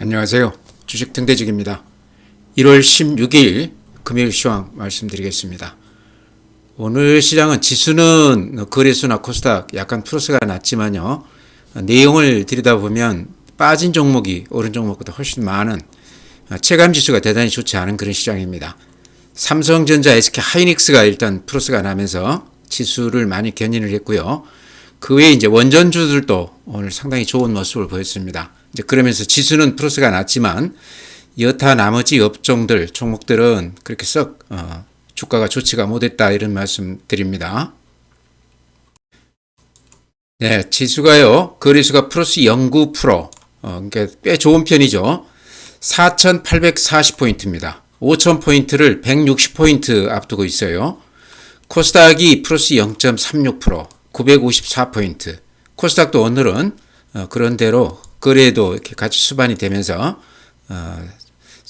안녕하세요. 주식 등대직입니다. 1월 16일 금요일 시황 말씀드리겠습니다. 오늘 시장은 지수는 거래소나 코스닥 약간 플러스가 났지만요. 내용을 들여다보면 빠진 종목이 오른 종목보다 훨씬 많은 체감 지수가 대단히 좋지 않은 그런 시장입니다. 삼성전자, SK하이닉스가 일단 플러스가 나면서 지수를 많이 견인을 했고요. 그 외에 이제 원전주들도 오늘 상당히 좋은 모습을 보였습니다. 이제 그러면서 지수는 플러스가 났지만 여타 나머지 업종들, 종목들은 그렇게 썩 주가가 좋지가 못했다 이런 말씀 드립니다. 네, 지수가요. 거래수가 플러스 0.9%, 그러니까 꽤 좋은 편이죠. 4,840포인트입니다. 5,000포인트를 160포인트 앞두고 있어요. 코스닥이 플러스 0.36%, 954포인트. 코스닥도 오늘은 그런대로 거래도 이렇게 같이 수반이 되면서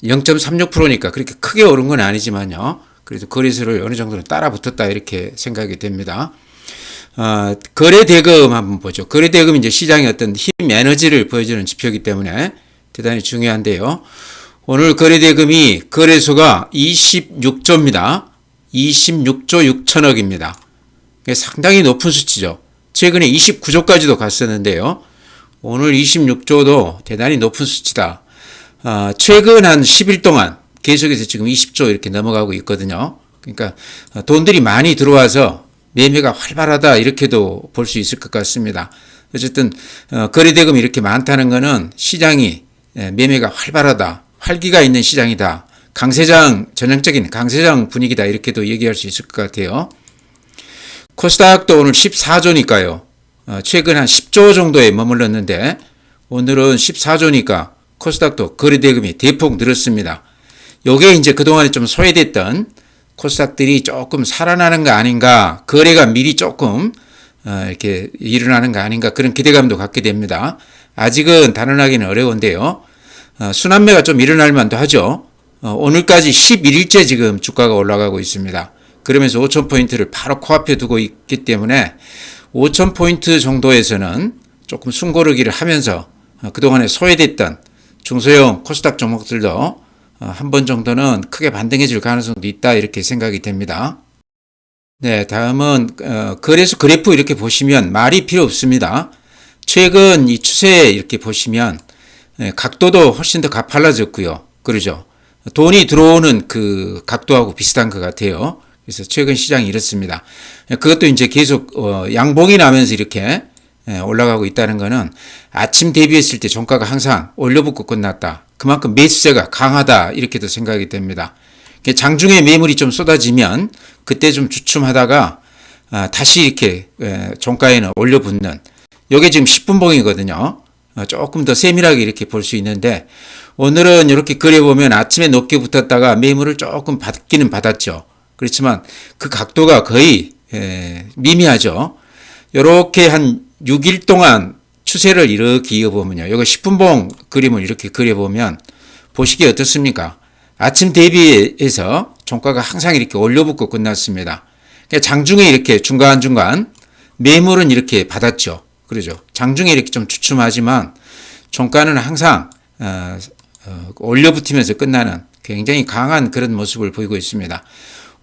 0.36%니까 그렇게 크게 오른 건 아니지만요. 그래도 거래수를 어느 정도는 따라 붙었다 이렇게 생각이 됩니다. 거래대금 한번 보죠. 거래대금이 이제 시장의 어떤 힘 에너지를 보여주는 지표이기 때문에 대단히 중요한데요. 오늘 거래대금이 거래소가 26조입니다. 26조 6천억입니다. 상당히 높은 수치죠. 최근에 29조까지도 갔었는데요. 오늘 26조도 대단히 높은 수치다. 최근 한 10일 동안 계속해서 지금 20조 이렇게 넘어가고 있거든요. 그러니까 돈들이 많이 들어와서 매매가 활발하다 이렇게도 볼 수 있을 것 같습니다. 어쨌든 거래대금이 이렇게 많다는 것은 시장이 매매가 활발하다, 활기가 있는 시장이다, 강세장, 전형적인 강세장 분위기다 이렇게도 얘기할 수 있을 것 같아요. 코스닥도 오늘 14조니까요. 최근 한 10조 정도에 머물렀는데 오늘은 14조니까 코스닥도 거래대금이 대폭 늘었습니다. 요게 이제 그동안에 좀 소외됐던 코스닥들이 조금 살아나는 거 아닌가, 거래가 미리 조금 이렇게 일어나는 거 아닌가 그런 기대감도 갖게 됩니다. 아직은 단언하기는 어려운데요. 순환매가 좀 일어날 만도 하죠. 오늘까지 11일째 지금 주가가 올라가고 있습니다. 그러면서 5,000포인트를 바로 코앞에 두고 있기 때문에 5,000포인트 정도에서는 조금 숨고르기를 하면서 그동안에 소외됐던 중소형 코스닥 종목들도 한 번 정도는 크게 반등해 줄 가능성도 있다 이렇게 생각이 됩니다. 네, 다음은 거래소 그래프 이렇게 보시면 말이 필요 없습니다. 최근 이 추세 이렇게 보시면 각도도 훨씬 더 가팔라졌고요. 그러죠. 돈이 들어오는 그 각도하고 비슷한 것 같아요. 그래서 최근 시장이 이렇습니다. 그것도 이제 계속 양봉이 나면서 이렇게 올라가고 있다는 것은 아침 대비했을 때 종가가 항상 올려붙고 끝났다. 그만큼 매수세가 강하다 이렇게도 생각이 됩니다. 장중에 매물이 좀 쏟아지면 그때 좀 주춤하다가 다시 이렇게 종가에는 올려붙는 이게 지금 10분봉이거든요. 조금 더 세밀하게 이렇게 볼 수 있는데 오늘은 이렇게 그려보면 아침에 높게 붙었다가 매물을 조금 받기는 받았죠. 그렇지만 그 각도가 거의 미미하죠. 이렇게 한 6일 동안 추세를 이렇게 이어보면요. 이거 10분봉 그림을 이렇게 그려보면 보시기에 어떻습니까? 아침 대비해서 종가가 항상 이렇게 올려붙고 끝났습니다. 장중에 이렇게 중간중간 매물은 이렇게 받았죠. 그러죠. 장중에 이렇게 좀 주춤하지만 종가는 항상 올려붙으면서 끝나는 굉장히 강한 그런 모습을 보이고 있습니다.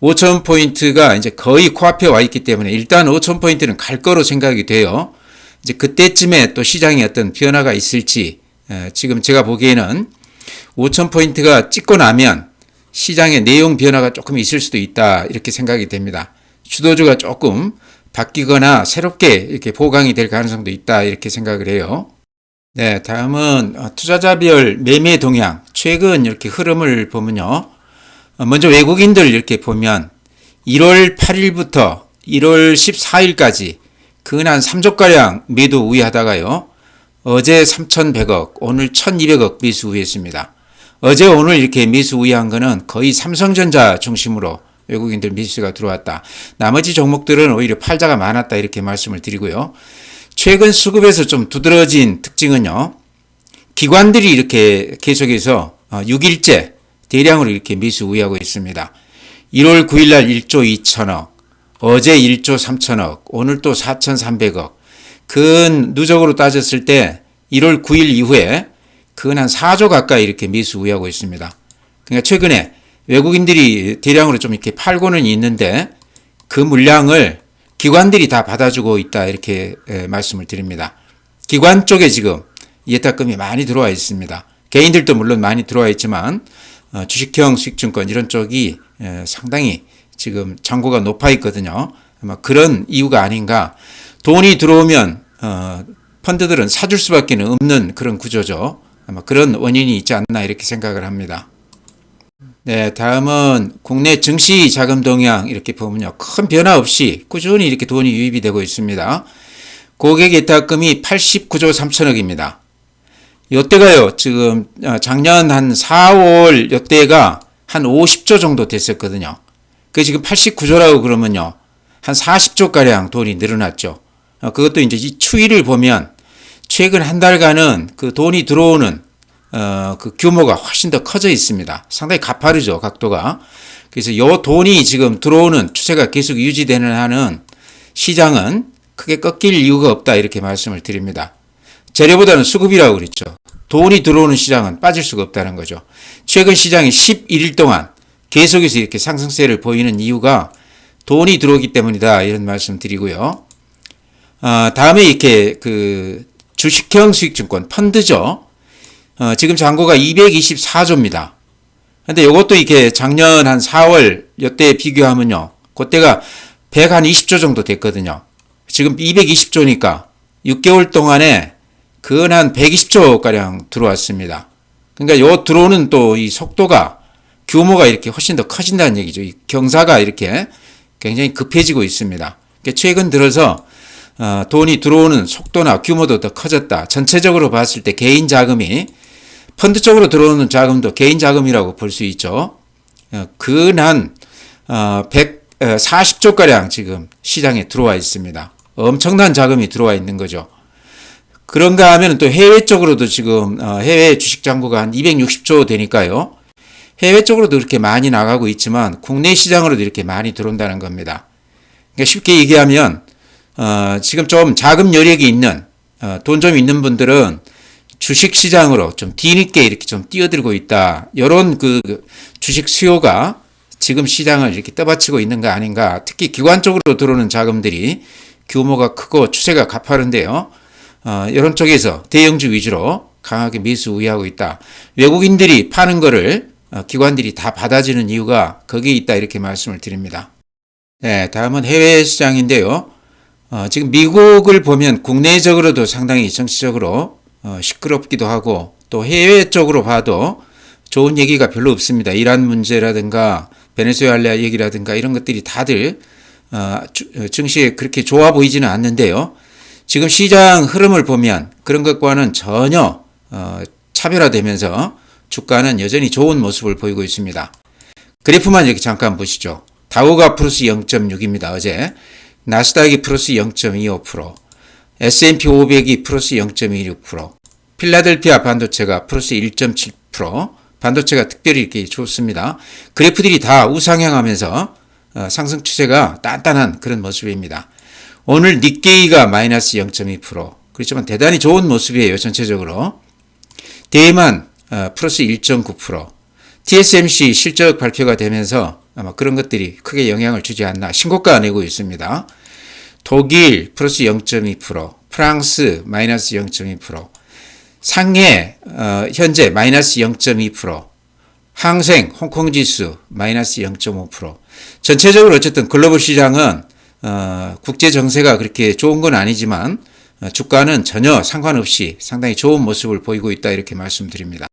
5,000포인트가 이제 거의 코앞에 와 있기 때문에 일단 5,000포인트는 갈 거로 생각이 돼요. 이제 그때쯤에 또 시장에 어떤 변화가 있을지 지금 제가 보기에는 5,000포인트가 찍고 나면 시장의 내용 변화가 조금 있을 수도 있다 이렇게 생각이 됩니다. 주도주가 조금 바뀌거나 새롭게 이렇게 보강이 될 가능성도 있다 이렇게 생각을 해요. 네, 다음은 투자자별 매매 동향 최근 이렇게 흐름을 보면요. 먼저 외국인들 이렇게 보면 1월 8일부터 1월 14일까지 근 한 3조가량 매도 우위하다가요. 어제 3,100억, 오늘 1,200억 매수 우위했습니다. 어제 오늘 이렇게 매수 우위한 거는 거의 삼성전자 중심으로 외국인들 매수가 들어왔다. 나머지 종목들은 오히려 팔자가 많았다 이렇게 말씀을 드리고요. 최근 수급에서 좀 두드러진 특징은요. 기관들이 이렇게 계속해서 6일째 대량으로 이렇게 매수 우위하고 있습니다. 1월 9일 날 1조 2천억, 어제 1조 3천억, 오늘 또 4,300억. 근 누적으로 따졌을 때 1월 9일 이후에 그건 한 4조 가까이 이렇게 매수 우회하고 있습니다. 그러니까 최근에 외국인들이 대량으로 좀 이렇게 팔고는 있는데 그 물량을 기관들이 다 받아주고 있다 이렇게 말씀을 드립니다. 기관 쪽에 지금 예탁금이 많이 들어와 있습니다. 개인들도 물론 많이 들어와 있지만 주식형 수익증권 이런 쪽이 상당히 지금 잔고가 높아 있거든요. 아마 그런 이유가 아닌가. 돈이 들어오면 펀드들은 사줄 수밖에 없는 그런 구조죠. 아마 그런 원인이 있지 않나 이렇게 생각을 합니다. 네, 다음은 국내 증시 자금 동향 이렇게 보면요. 큰 변화 없이 꾸준히 이렇게 돈이 유입이 되고 있습니다. 고객 예탁금이 89조 3천억입니다. 요때가요, 지금 작년 한 4월 요때가 한 50조 정도 됐었거든요. 그 지금 89조라고 그러면요. 한 40조가량 돈이 늘어났죠. 그것도 이제 이 추이를 보면 최근 한 달간은 그 돈이 들어오는 그 규모가 훨씬 더 커져 있습니다. 상당히 가파르죠, 각도가. 그래서 요 돈이 지금 들어오는 추세가 계속 유지되는 한은 시장은 크게 꺾일 이유가 없다 이렇게 말씀을 드립니다. 재료보다는 수급이라고 그랬죠. 돈이 들어오는 시장은 빠질 수가 없다는 거죠. 최근 시장이 11일 동안 계속해서 이렇게 상승세를 보이는 이유가 돈이 들어오기 때문이다 이런 말씀 드리고요. 다음에 이렇게 그 주식형 수익증권 펀드죠. 지금 잔고가 224조입니다. 근데 이것도 이렇게 작년 한 4월 요때 비교하면요. 그때가 120조 정도 됐거든요. 지금 220조니까 6개월 동안에 근 한 120조가량 들어왔습니다. 그러니까 요 들어오는 또 이 속도가 규모가 이렇게 훨씬 더 커진다는 얘기죠. 이 경사가 이렇게 굉장히 급해지고 있습니다. 그러니까 최근 들어서 돈이 들어오는 속도나 규모도 더 커졌다. 전체적으로 봤을 때 개인 자금이 펀드 쪽으로 들어오는 자금도 개인 자금이라고 볼 수 있죠. 근 한 140조가량 지금 시장에 들어와 있습니다. 엄청난 자금이 들어와 있는 거죠. 그런가 하면 또 해외 쪽으로도 지금 해외 주식 잔고가 한 260조 되니까요. 해외 쪽으로도 이렇게 많이 나가고 있지만 국내 시장으로도 이렇게 많이 들어온다는 겁니다. 그러니까 쉽게 얘기하면 지금 좀 자금 여력이 있는 돈 좀 있는 분들은 주식 시장으로 좀 뒤늦게 이렇게 좀 뛰어들고 있다. 이런 그 주식 수요가 지금 시장을 이렇게 떠받치고 있는 거 아닌가. 특히 기관 쪽으로 들어오는 자금들이 규모가 크고 추세가 가파른데요. 이런 쪽에서 대형주 위주로 강하게 매수 우회하고 있다. 외국인들이 파는 거를 기관들이 다 받아주는 이유가 거기에 있다 이렇게 말씀을 드립니다. 네, 다음은 해외 시장인데요. 지금 미국을 보면 국내적으로도 상당히 정치적으로 시끄럽기도 하고 또 해외 쪽으로 봐도 좋은 얘기가 별로 없습니다. 이란 문제라든가 베네수엘라 얘기라든가 이런 것들이 다들 증시에 그렇게 좋아 보이지는 않는데요. 지금 시장 흐름을 보면 그런 것과는 전혀 차별화되면서 주가는 여전히 좋은 모습을 보이고 있습니다. 그래프만 이렇게 잠깐 보시죠. 다우가 플러스 0.6입니다. 어제 나스닥이 플러스 0.25%, S&P 500이 플러스 0.26%, 필라델피아 반도체가 플러스 1.7%, 반도체가 특별히 이렇게 좋습니다. 그래프들이 다 우상향하면서 상승 추세가 단단한 그런 모습입니다. 오늘 니케이가 마이너스 0.2%, 그렇지만 대단히 좋은 모습이에요. 전체적으로. 대만 플러스 1.9%, TSMC 실적 발표가 되면서 아마 그런 것들이 크게 영향을 주지 않나 신고가 내고 있습니다. 독일 플러스 0.2%, 프랑스 마이너스 0.2%, 상해 현재 마이너스 0.2%, 항생 홍콩 지수 마이너스 0.5%. 전체적으로 어쨌든 글로벌 시장은 국제 정세가 그렇게 좋은 건 아니지만 주가는 전혀 상관없이 상당히 좋은 모습을 보이고 있다 이렇게 말씀드립니다.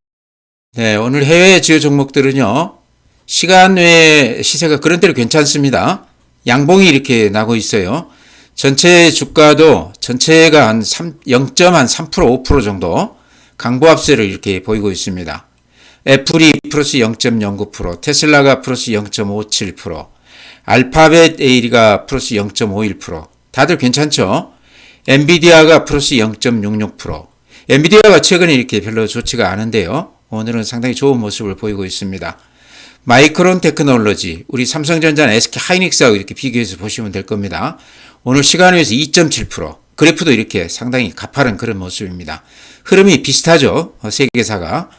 네, 오늘 해외 주요 종목들은요. 시간 외에 시세가 그런 대로 괜찮습니다. 양봉이 이렇게 나고 있어요. 전체 주가도 전체가 한 0.3% 5% 정도 강보합세를 이렇게 보이고 있습니다. 애플이 플러스 0.09%, 테슬라가 플러스 0.57%, 알파벳 AI가 플러스 0.51%. 다들 괜찮죠? 엔비디아가 플러스 0.66%. 엔비디아가 최근에 이렇게 별로 좋지가 않은데요. 오늘은 상당히 좋은 모습을 보이고 있습니다. 마이크론 테크놀로지, 우리 삼성전자나 SK 하이닉스하고 이렇게 비교해서 보시면 될 겁니다. 오늘 시간에서 2.7%, 그래프도 이렇게 상당히 가파른 그런 모습입니다. 흐름이 비슷하죠. 세 개사가.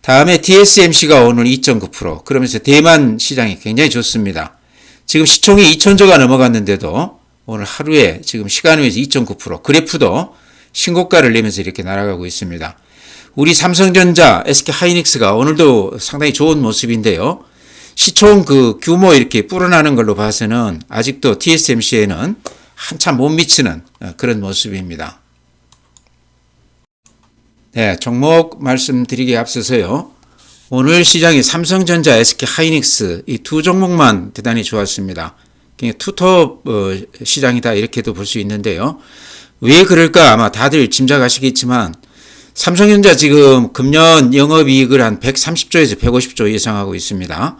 다음에 TSMC가 오늘 2.9%. 그러면서 대만 시장이 굉장히 좋습니다. 지금 시총이 2,000조가 넘어갔는데도 오늘 하루에 지금 시간 외에서 2.9%. 그래프도 신고가를 내면서 이렇게 날아가고 있습니다. 우리 삼성전자, SK하이닉스가 오늘도 상당히 좋은 모습인데요. 시총 그 규모 이렇게 불어나는 걸로 봐서는 아직도 TSMC에는 한참 못 미치는 그런 모습입니다. 네, 종목 말씀드리기에 앞서서요. 오늘 시장이 삼성전자, SK하이닉스 이 두 종목만 대단히 좋았습니다. 그냥 투톱 시장이다 이렇게도 볼 수 있는데요. 왜 그럴까 아마 다들 짐작하시겠지만 삼성전자 지금 금년 영업이익을 한 130조에서 150조 예상하고 있습니다.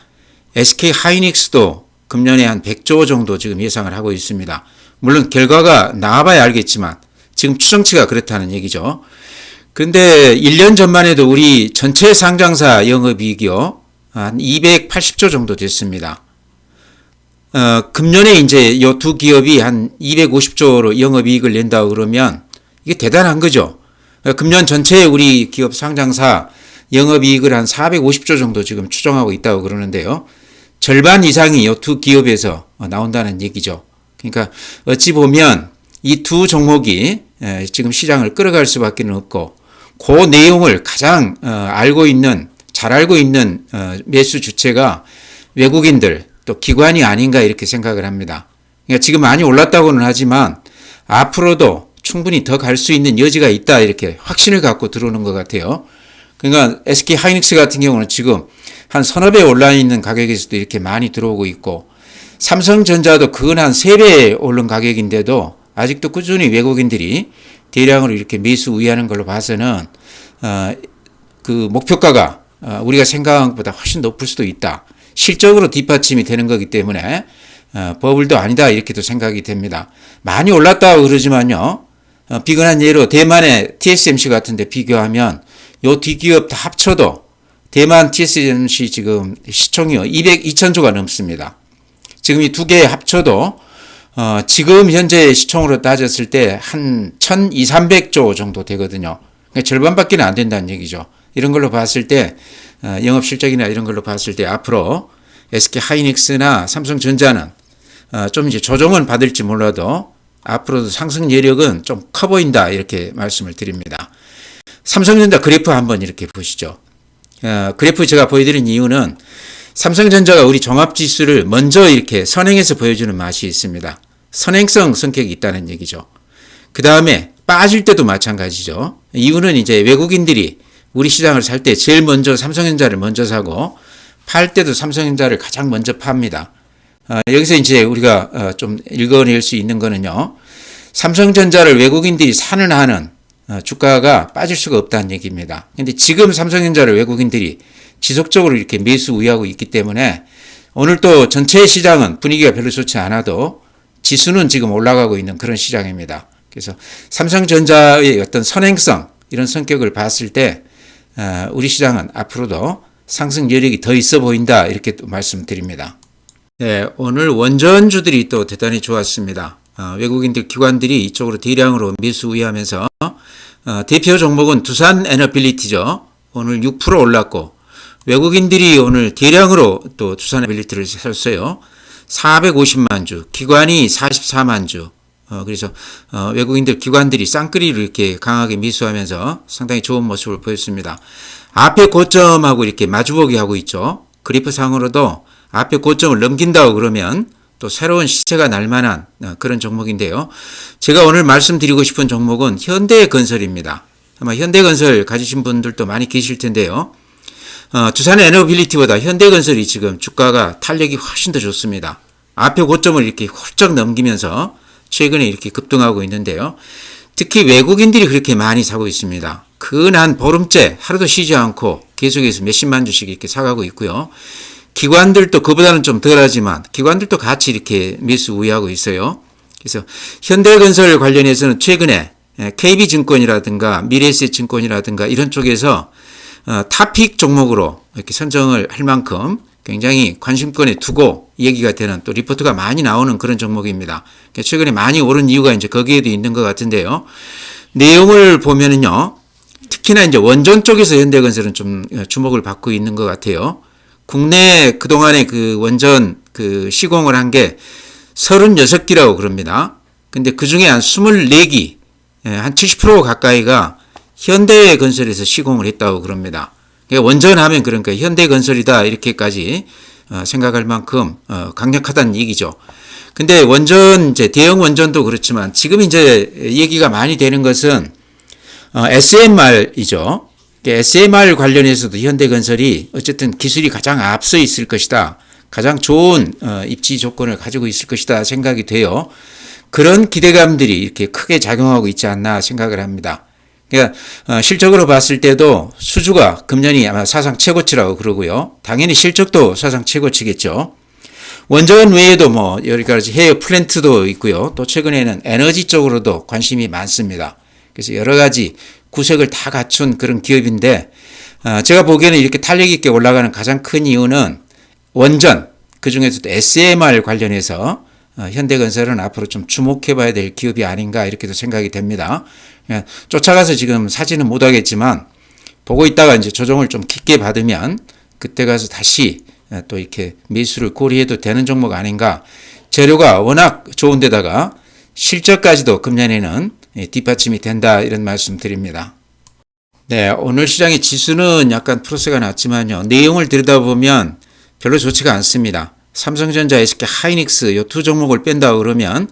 SK하이닉스도 금년에 한 100조 정도 지금 예상을 하고 있습니다. 물론 결과가 나와봐야 알겠지만 지금 추정치가 그렇다는 얘기죠. 그런데 1년 전만 해도 우리 전체 상장사 영업이익이요 한 280조 정도 됐습니다. 금년에 이제 이 두 기업이 한 250조로 영업이익을 낸다고 그러면 이게 대단한 거죠. 금년 전체 우리 기업 상장사 영업이익을 한 450조 정도 지금 추정하고 있다고 그러는데요. 절반 이상이 이 두 기업에서 나온다는 얘기죠. 그러니까 어찌 보면 이 두 종목이 지금 시장을 끌어갈 수밖에 없고 그 내용을 가장 잘 알고 있는 매수 주체가 외국인들 또 기관이 아닌가 이렇게 생각을 합니다. 그러니까 지금 많이 올랐다고는 하지만 앞으로도 충분히 더 갈 수 있는 여지가 있다 이렇게 확신을 갖고 들어오는 것 같아요. 그러니까 SK하이닉스 같은 경우는 지금 한 서너 배 올라 있는 가격에서도 이렇게 많이 들어오고 있고 삼성전자도 그건 한 3배 오른 가격인데도 아직도 꾸준히 외국인들이 대량으로 이렇게 매수 우위하는 걸로 봐서는 그 목표가가 우리가 생각한 것보다 훨씬 높을 수도 있다. 실적으로 뒷받침이 되는 거기 때문에 버블도 아니다 이렇게도 생각이 됩니다. 많이 올랐다고 그러지만요. 비근한 예로 대만의 TSMC 같은 데 비교하면 요 뒷기업 다 합쳐도 대만 TSMC 지금 시총이 2,000조가 넘습니다. 지금 이 두 개 합쳐도 지금 현재 시총으로 따졌을 때 한 1,200~300조 정도 되거든요. 그러니까 절반밖에 안 된다는 얘기죠. 이런 걸로 봤을 때 영업 실적이나 이런 걸로 봤을 때 앞으로 SK하이닉스나 삼성전자는 좀 이제 조정은 받을지 몰라도 앞으로도 상승 여력은 좀 커 보인다 이렇게 말씀을 드립니다. 삼성전자 그래프 한번 이렇게 보시죠. 그래프 제가 보여드린 이유는 삼성전자가 우리 종합지수를 먼저 이렇게 선행해서 보여주는 맛이 있습니다. 선행성 성격이 있다는 얘기죠. 그 다음에 빠질 때도 마찬가지죠. 이유는 이제 외국인들이 우리 시장을 살 때 제일 먼저 삼성전자를 먼저 사고 팔 때도 삼성전자를 가장 먼저 팝니다. 여기서 이제 우리가 좀 읽어낼 수 있는 거는요. 삼성전자를 외국인들이 사는 한은 주가가 빠질 수가 없다는 얘기입니다. 근데 지금 삼성전자를 외국인들이 지속적으로 이렇게 매수 우위하고 있기 때문에 오늘 또 전체 시장은 분위기가 별로 좋지 않아도 지수는 지금 올라가고 있는 그런 시장입니다. 그래서 삼성전자의 어떤 선행성 이런 성격을 봤을 때 우리 시장은 앞으로도 상승 여력이 더 있어 보인다 이렇게 또 말씀드립니다. 네, 오늘 원전주들이 또 대단히 좋았습니다. 외국인들 기관들이 이쪽으로 대량으로 매수 우위하면서 대표 종목은 두산 에너빌리티죠. 오늘 6% 올랐고 외국인들이 오늘 대량으로 또 두산 에너빌리티를 샀어요. 450만 주, 기관이 44만 주. 그래서 외국인들 기관들이 쌍끌이로 이렇게 강하게 매수하면서 상당히 좋은 모습을 보였습니다. 앞에 고점하고 이렇게 마주보기 하고 있죠. 그래프 상으로도 앞에 고점을 넘긴다고 그러면 또 새로운 시세가 날 만한 그런 종목인데요. 제가 오늘 말씀드리고 싶은 종목은 현대건설입니다. 아마 현대건설 가지신 분들도 많이 계실 텐데요. 두산 에너빌리티보다 현대건설이 지금 주가가 탄력이 훨씬 더 좋습니다. 앞에 고점을 이렇게 훌쩍 넘기면서 최근에 이렇게 급등하고 있는데요. 특히 외국인들이 그렇게 많이 사고 있습니다. 근 한 보름째 하루도 쉬지 않고 계속해서 몇십만 주씩 이렇게 사가고 있고요. 기관들도 그보다는 좀 덜하지만 기관들도 같이 이렇게 매수 우위하고 있어요. 그래서 현대건설 관련해서는 최근에 KB증권이라든가 미래에셋증권이라든가 이런 쪽에서 탑픽 종목으로 이렇게 선정을 할 만큼 굉장히 관심권에 두고 얘기가 되는 또 리포트가 많이 나오는 그런 종목입니다. 최근에 많이 오른 이유가 이제 거기에도 있는 것 같은데요. 내용을 보면은요, 특히나 이제 원전 쪽에서 현대건설은 좀 주목을 받고 있는 것 같아요. 국내 그동안에 그 원전 그 시공을 한 게 36기라고 그럽니다. 근데 그 중에 한 24기, 한 70% 가까이가 현대건설에서 시공을 했다고 그럽니다. 그러니까 원전하면 그러니까 현대건설이다 이렇게까지 생각할 만큼 강력하다는 얘기죠. 근데 원전 이제 대형 원전도 그렇지만 지금 이제 얘기가 많이 되는 것은 SMR이죠. SMR 관련해서도 현대건설이 어쨌든 기술이 가장 앞서 있을 것이다. 가장 좋은 입지 조건을 가지고 있을 것이다 생각이 돼요. 그런 기대감들이 이렇게 크게 작용하고 있지 않나 생각을 합니다. 그러니까 실적으로 봤을 때도 수주가 금년이 아마 사상 최고치라고 그러고요. 당연히 실적도 사상 최고치겠죠. 원전 외에도 뭐 여러 가지 해외 플랜트도 있고요. 또 최근에는 에너지 쪽으로도 관심이 많습니다. 그래서 여러 가지 구색을 다 갖춘 그런 기업인데 제가 보기에는 이렇게 탄력 있게 올라가는 가장 큰 이유는 원전, 그중에서도 SMR 관련해서 현대건설은 앞으로 좀 주목해 봐야 될 기업이 아닌가 이렇게도 생각이 됩니다. 쫓아가서 지금 사지는 못하겠지만 보고 있다가 이제 조정을 좀 깊게 받으면 그때 가서 다시 또 이렇게 매수를 고려해도 되는 종목 아닌가. 재료가 워낙 좋은 데다가 실적까지도 금년에는 뒷받침이 된다 이런 말씀 드립니다. 네, 오늘 시장의 지수는 약간 플러스가 났지만요. 내용을 들여다보면 별로 좋지가 않습니다. 삼성전자, SK 하이닉스 이 두 종목을 뺀다 그러면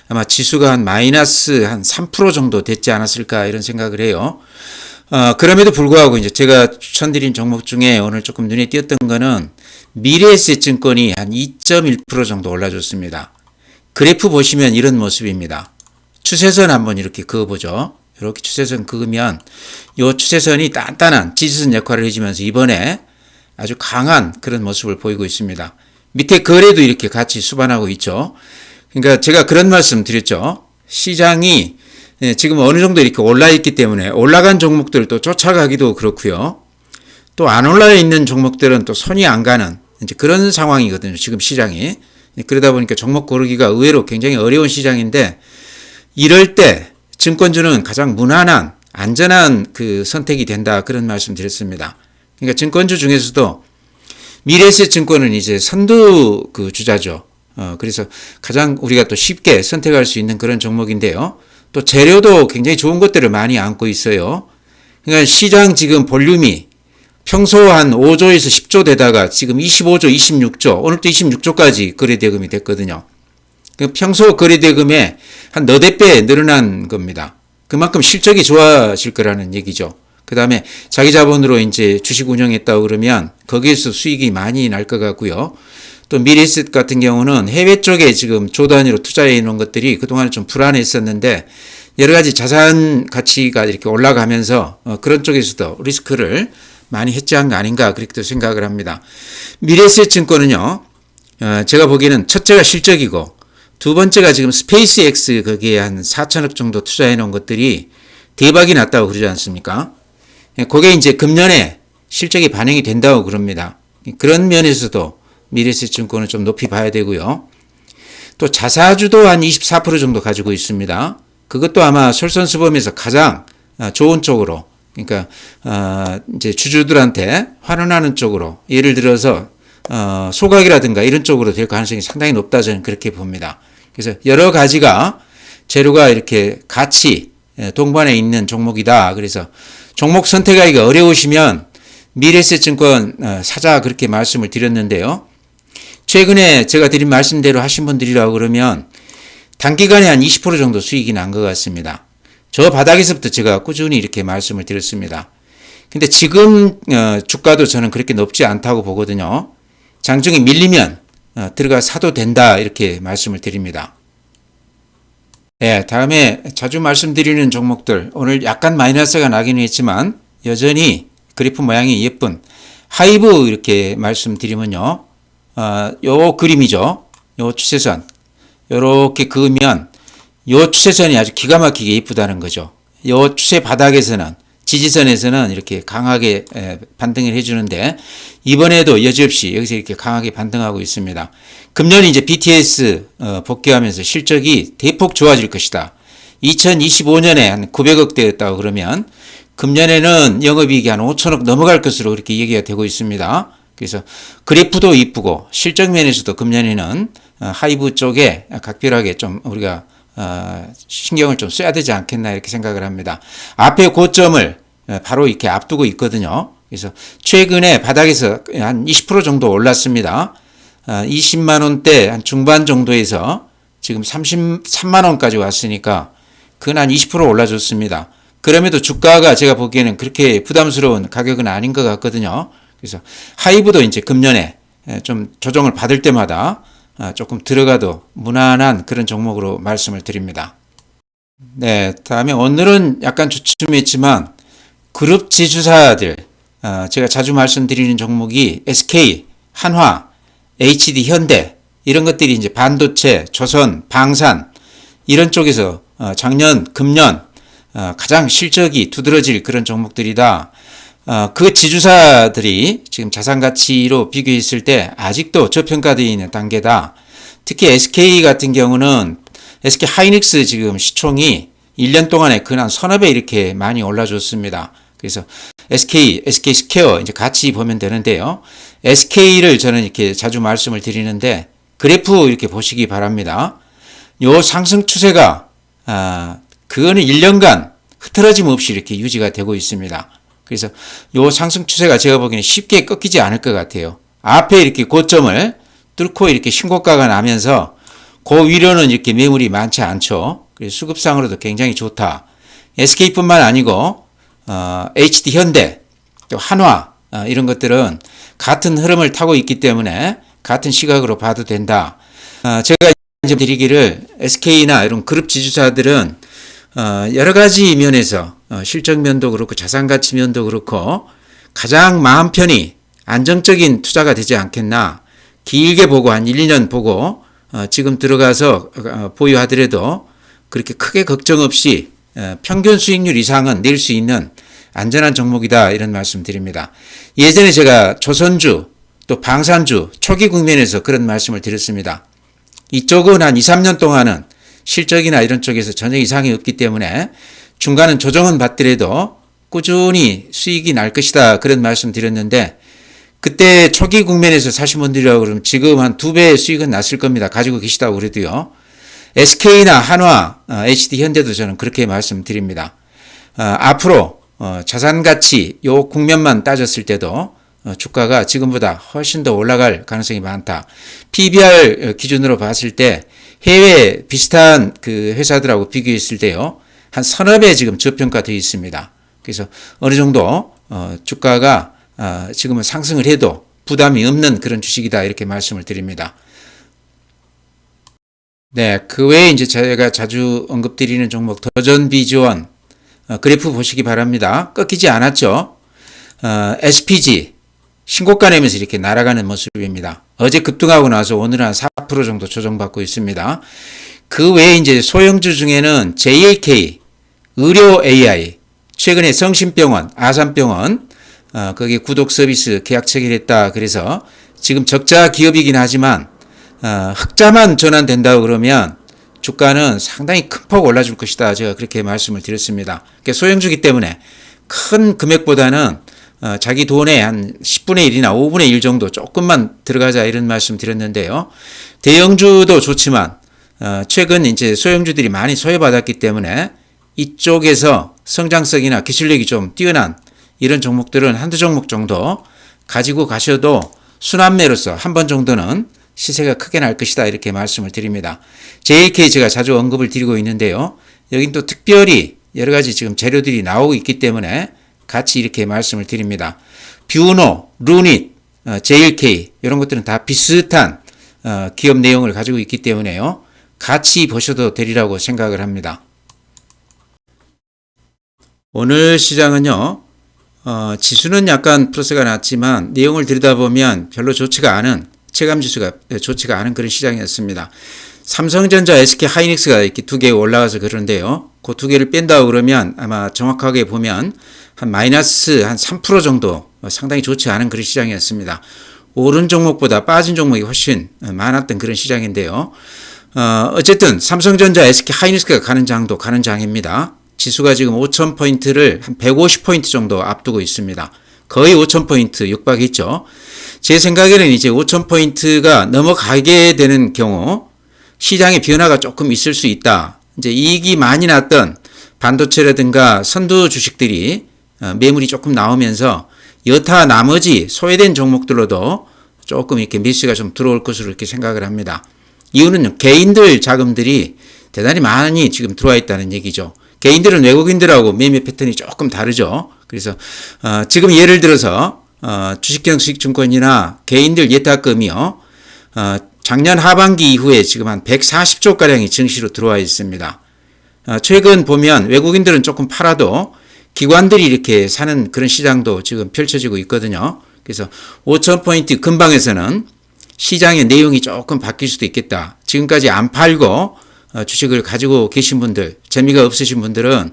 아마 지수가 한 마이너스 한 3% 정도 됐지 않았을까 이런 생각을 해요. 그럼에도 불구하고 이제 제가 추천드린 종목 중에 오늘 조금 눈에 띄었던 거는 미래에셋증권이 한 2.1% 정도 올라줬습니다. 그래프 보시면 이런 모습입니다. 추세선 한번 이렇게 그어보죠. 이렇게 추세선 그으면 이 추세선이 단단한 지지선 역할을 해주면서 이번에 아주 강한 그런 모습을 보이고 있습니다. 밑에 거래도 이렇게 같이 수반하고 있죠. 그러니까 제가 그런 말씀 드렸죠. 시장이 지금 어느 정도 이렇게 올라 있기 때문에 올라간 종목들을 또 쫓아가기도 그렇고요. 또 안 올라 있는 종목들은 또 손이 안 가는 이제 그런 상황이거든요. 지금 시장이. 그러다 보니까 종목 고르기가 의외로 굉장히 어려운 시장인데 이럴 때 증권주는 가장 무난한 안전한 그 선택이 된다 그런 말씀 드렸습니다. 그러니까 증권주 중에서도 미래에셋증권은 이제 선두 그 주자죠. 그래서 가장 우리가 또 쉽게 선택할 수 있는 그런 종목인데요. 또 재료도 굉장히 좋은 것들을 많이 안고 있어요. 그러니까 시장 지금 볼륨이 평소 한 5조에서 10조 되다가 지금 25조, 26조, 오늘도 26조까지 거래대금이 됐거든요. 평소 거래대금에 한 너댓 배 늘어난 겁니다. 그만큼 실적이 좋아질 거라는 얘기죠. 그 다음에 자기 자본으로 이제 주식 운영했다고 그러면 거기에서 수익이 많이 날 것 같고요. 또 미래에셋 같은 경우는 해외 쪽에 지금 조 단위로 투자해 놓은 것들이 그동안 좀 불안했었는데 여러 가지 자산 가치가 이렇게 올라가면서 그런 쪽에서도 리스크를 많이 해지한 거 아닌가 그렇게 생각을 합니다. 미래에셋 증권은요, 제가 보기에는 첫째가 실적이고 두 번째가 지금 스페이스X 거기에 한 4천억 정도 투자해 놓은 것들이 대박이 났다고 그러지 않습니까? 그게 이제 금년에 실적이 반영이 된다고 그럽니다. 그런 면에서도 미래에셋증권은 좀 높이 봐야 되고요. 또 자사주도 한 24% 정도 가지고 있습니다. 그것도 아마 솔선수범에서 가장 좋은 쪽으로, 그러니까 이제 주주들한테 환원하는 쪽으로, 예를 들어서 소각이라든가 이런 쪽으로 될 가능성이 상당히 높다 저는 그렇게 봅니다. 그래서 여러 가지가 재료가 이렇게 같이 동반해 있는 종목이다. 그래서 종목 선택하기가 어려우시면 미래에셋증권 사자 그렇게 말씀을 드렸는데요. 최근에 제가 드린 말씀대로 하신 분들이라고 그러면 단기간에 한 20% 정도 수익이 난 것 같습니다. 저 바닥에서부터 제가 꾸준히 이렇게 말씀을 드렸습니다. 근데 지금 주가도 저는 그렇게 높지 않다고 보거든요. 장중에 밀리면 들어가 사도 된다 이렇게 말씀을 드립니다. 네, 다음에 자주 말씀드리는 종목들 오늘 약간 마이너스가 나긴 했지만 여전히 그래프 모양이 예쁜 하이브 이렇게 말씀드리면요. 요 그림이죠. 요 추세선 요렇게 그으면 요 추세선이 아주 기가 막히게 예쁘다는 거죠. 요 추세 바닥에서는 지지선에서는 이렇게 강하게 반등을 해주는데 이번에도 여지없이 여기서 이렇게 강하게 반등하고 있습니다. 금년이 이제 BTS 복귀하면서 실적이 대폭 좋아질 것이다. 2025년에 한 900억대였다고 그러면 금년에는 영업이익이 한 5천억 넘어갈 것으로 그렇게 얘기가 되고 있습니다. 그래서 그래프도 이쁘고 실적 면에서도 금년에는 하이브 쪽에 각별하게 좀 우리가 신경을 좀 써야 되지 않겠나 이렇게 생각을 합니다. 앞에 고점을 바로 이렇게 앞두고 있거든요. 그래서 최근에 바닥에서 한 20% 정도 올랐습니다. 20만 원대 한 중반 정도에서 지금 33만 원까지 왔으니까 그건 한 20% 올라줬습니다. 그럼에도 주가가 제가 보기에는 그렇게 부담스러운 가격은 아닌 것 같거든요. 그래서 하이브도 이제 금년에 좀 조정을 받을 때마다 조금 들어가도 무난한 그런 종목으로 말씀을 드립니다. 네, 다음에 오늘은 약간 주춤했지만 그룹 지주사들 제가 자주 말씀드리는 종목이 SK, 한화, HD 현대 이런 것들이 이제 반도체, 조선, 방산 이런 쪽에서 작년, 금년 가장 실적이 두드러질 그런 종목들이다. 그 지주사들이 지금 자산가치로 비교했을 때 아직도 저평가되어 있는 단계다. 특히 SK 같은 경우는 SK 하이닉스 지금 시총이 1년 동안에 그냥 서너 배 이렇게 많이 올라줬습니다. 그래서 SK 스퀘어 이제 같이 보면 되는데요. SK를 저는 이렇게 자주 말씀을 드리는데 그래프 이렇게 보시기 바랍니다. 요 상승 추세가 그거는 1년간 흐트러짐 없이 이렇게 유지가 되고 있습니다. 그래서 요 상승 추세가 제가 보기에는 쉽게 꺾이지 않을 것 같아요. 앞에 이렇게 고점을 뚫고 이렇게 신고가가 나면서 그 위로는 이렇게 매물이 많지 않죠. 그래서 수급상으로도 굉장히 좋다. SK뿐만 아니고 HD 현대, 또 한화 이런 것들은 같은 흐름을 타고 있기 때문에 같은 시각으로 봐도 된다. 제가 이제 드리기를 SK나 이런 그룹 지주사들은 여러 가지 면에서 실적 면도 그렇고 자산 가치 면도 그렇고 가장 마음 편히 안정적인 투자가 되지 않겠나. 길게 보고 한 1, 2년 보고 지금 들어가서 보유하더라도 그렇게 크게 걱정 없이 평균 수익률 이상은 낼 수 있는 안전한 종목이다 이런 말씀 드립니다. 예전에 제가 조선주 또 방산주 초기 국면에서 그런 말씀을 드렸습니다. 이쪽은 한 2, 3년 동안은 실적이나 이런 쪽에서 전혀 이상이 없기 때문에 중간은 조정은 받더라도 꾸준히 수익이 날 것이다 그런 말씀 드렸는데 그때 초기 국면에서 사신 분들이라고 그러면 지금 한 2배의 수익은 났을 겁니다. 가지고 계시다고 그래도요. SK나 한화, HD 현대도 저는 그렇게 말씀드립니다. 앞으로 자산가치 요 국면만 따졌을 때도 주가가 지금보다 훨씬 더 올라갈 가능성이 많다. PBR 기준으로 봤을 때 해외 비슷한 그 회사들하고 비교했을 때요. 한 서너 배 지금 저평가되어 있습니다. 그래서 어느 정도 주가가 지금은 상승을 해도 부담이 없는 그런 주식이다 이렇게 말씀을 드립니다. 네, 그 외에 이제 제가 자주 언급드리는 종목 더전비주원 그래프 보시기 바랍니다. 꺾이지 않았죠. SPG 신고가 내면서 이렇게 날아가는 모습입니다. 어제 급등하고 나서 오늘은 한 4% 정도 조정받고 있습니다. 그 외에 이제 소형주 중에는 JLK, 의료 AI, 최근에 성심병원, 아산병원, 거기 구독 서비스 계약 체결했다. 그래서 지금 적자 기업이긴 하지만, 흑자만 전환된다고 그러면 주가는 상당히 큰 폭 올라줄 것이다. 제가 그렇게 말씀을 드렸습니다. 소형주기 때문에 큰 금액보다는 자기 돈의 한 10분의 1이나 5분의 1 정도 조금만 들어가자 이런 말씀 드렸는데요. 대형주도 좋지만 최근 이제 소형주들이 많이 소외받았기 때문에 이쪽에서 성장성이나 기술력이 좀 뛰어난 이런 종목들은 한두 종목 정도 가지고 가셔도 순환매로서 한 번 정도는 시세가 크게 날 것이다 이렇게 말씀을 드립니다. JLK 제가 자주 언급을 드리고 있는데요. 여긴 또 특별히 여러 가지 지금 재료들이 나오고 있기 때문에 같이 이렇게 말씀을 드립니다. 뷰노, 루닛, JLK 이런 것들은 다 비슷한 기업 내용을 가지고 있기 때문에요. 같이 보셔도 되리라고 생각을 합니다. 오늘 시장은요. 지수는 약간 플러스가 났지만 내용을 들여다보면 별로 좋지가 않은 체감지수가 좋지가 않은 그런 시장이었습니다. 삼성전자, SK 하이닉스가 이렇게 두 개 올라가서 그런데요. 그 두 개를 뺀다고 그러면 아마 정확하게 보면 한 마이너스 한 3% 정도 상당히 좋지 않은 그런 시장이었습니다. 오른 종목보다 빠진 종목이 훨씬 많았던 그런 시장인데요. 어쨌든 삼성전자, SK 하이닉스가 가는 장도 가는 장입니다. 지수가 지금 5,000포인트를 한 150포인트 정도 앞두고 있습니다. 거의 5,000포인트 육박했죠. 제 생각에는 이제 5,000포인트가 넘어가게 되는 경우 시장의 변화가 조금 있을 수 있다. 이제 이익이 많이 났던 반도체라든가 선두 주식들이 매물이 조금 나오면서 여타 나머지 소외된 종목들로도 조금 이렇게 매수가 좀 들어올 것으로 이렇게 생각을 합니다. 이유는 개인들 자금들이 대단히 많이 지금 들어와 있다는 얘기죠. 개인들은 외국인들하고 매매 패턴이 조금 다르죠. 그래서 지금 예를 들어서 주식경수익증권이나 개인들 예탁금이요. 작년 하반기 이후에 지금 한 140조 가량이 증시로 들어와 있습니다. 최근 보면 외국인들은 조금 팔아도 기관들이 이렇게 사는 그런 시장도 지금 펼쳐지고 있거든요. 그래서 5,000포인트 근방에서는 시장의 내용이 조금 바뀔 수도 있겠다. 지금까지 안 팔고 주식을 가지고 계신 분들, 재미가 없으신 분들은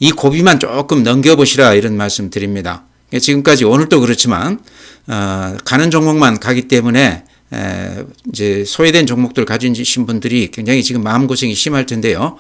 이 고비만 조금 넘겨보시라 이런 말씀 드립니다. 지금까지 오늘도 그렇지만 가는 종목만 가기 때문에 이제 소외된 종목들 가지신 분들이 굉장히 지금 마음고생이 심할 텐데요.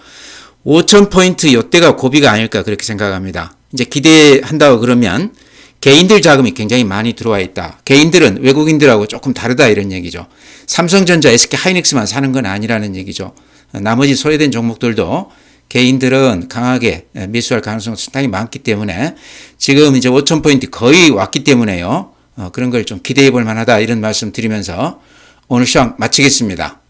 5,000포인트 이때가 고비가 아닐까 그렇게 생각합니다. 이제 기대한다고 그러면 개인들 자금이 굉장히 많이 들어와 있다. 개인들은 외국인들하고 조금 다르다 이런 얘기죠. 삼성전자, SK하이닉스만 사는 건 아니라는 얘기죠. 나머지 소외된 종목들도 개인들은 강하게 매수할 가능성이 상당히 많기 때문에 지금 이제 5,000포인트 거의 왔기 때문에요. 그런 걸 좀 기대해 볼 만하다 이런 말씀 드리면서 오늘 시황 마치겠습니다.